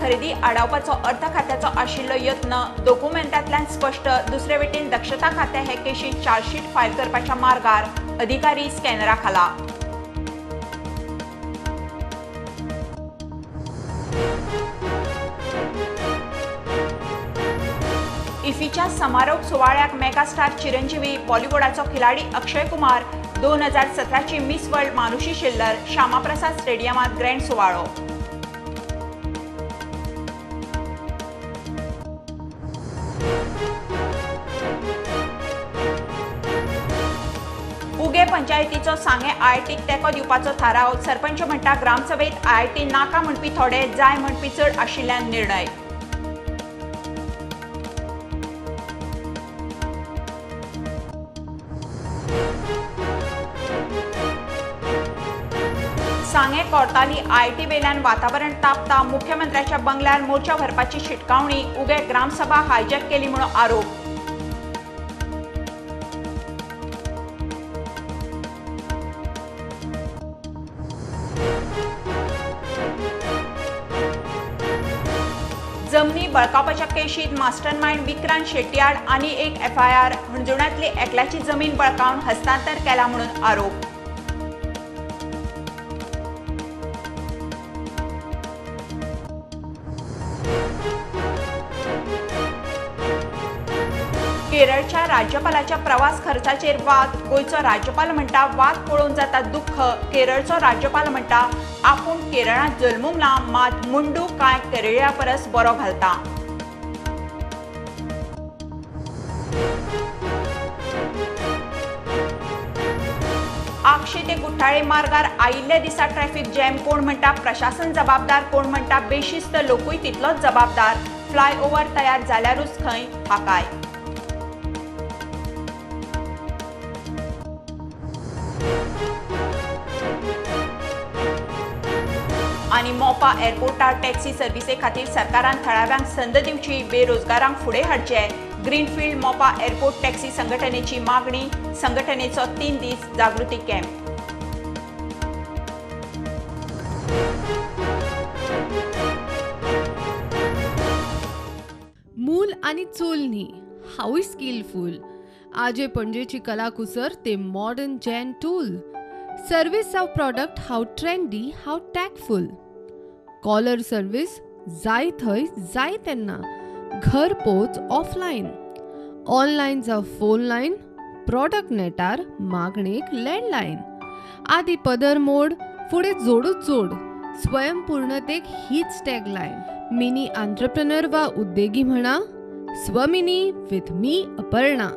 खरेदी आडावपाचो अर्थ खात्याचो आशिल्लो यत्न डॉक्युमेंटांतल्यान स्पष्ट। दुसरे वटेन दक्षता खात्या हे केशींत चार्जशीट फायल करपाच्या मार्गार अधिकारी स्कॅनरा खाला। इफ्फीच्या समारोप सुवाळ्याक मेगास्टार चिरंजीवी, बॉलिवूडाचो खिलाडी अक्षय कुमार, 2017ची मिस वर्ल्ड मानुषी शिल्लर, श्यामाप्रसाद स्टेडियमात ग्रँड सुवाळो। उगे पंचायतीचो सांगे आयआयटीक तेंको दिवपाचो थाराव। सरपंच म्हणटा ग्रामसभेत आयआयटी नाका म्हणपी थोडे, जाय म्हणपी चड आशिल्ल्यान निर्णय। सांगे कोर्टाली आयआयटी वेल्यान वातावरण तापता। मुख्यमंत्र्याच्या बंगल्यार मोर्चा भरपाची शिटकावणी। उगे ग्रामसभा हायजॅक केली म्हणून आरोप। जमनी बळकावपाच्या केशींत मास्टरमाइंड विक्रांत शेट्यार आनी एक एफआयआर। हणजुण्यांतली एकल्याची जमीन बळकावन हस्तांतर केला म्हणून आरोप। केरळच्या राज्यपालाच्या प्रवास खर्चाचेर वाद। गोंयचो राज्यपाल म्हणटा वाद पळोवन जाता दुख्ख। केरळचो राज्यपाल म्हणटा आपूण केरळांत जल्मूंक ना, मात मुंडू कांय केरळिया परस बरो घालता। आक्षे ते कुट्टाळे मार्गार आयिल्ले दिसा ट्रॅफिक जॅम। कोण म्हणटा प्रशासन जबाबदार, कोण म्हणटा बेशिस्त लोकूय तितलोच जबाबदार। फ्लायओव्हर तयार जाल्यारूच खंय थाकाय। आनी मोपा एअरपोर्टार टॅक्सी सर्व्हिसे खातीर सरकारान थळाव्यांक संद दिवची, बेरोजगारांक फुडें हाडचे। ग्रीनफिल्ड मोपा एअरपोर्ट टॅक्सी संघटनेची मागणी। संघटनेचो 3 दीस जागृती कॅम्प। मूल आणि चूल न्ही, हाऊय स्किलफुल। आजे पणजेची कलाकुसर ते modern gen tool. Service of product how trendy, how tactful. Caller service जाय थंय जाय तेन्ना, घर पोच ऑफलायन। ऑनलायन जावं फोन लायन, प्रोडक्ट नेटार मागणेक लँडलायन। आदी पदर मोड, फुडें जोडूच जोड। स्वयंपूर्णतेक हीच टॅगलायन। मिनी एंटरप्रेन्योर वा उद्देगी म्हणा, स्वमिनी विथ मी अपर्णा।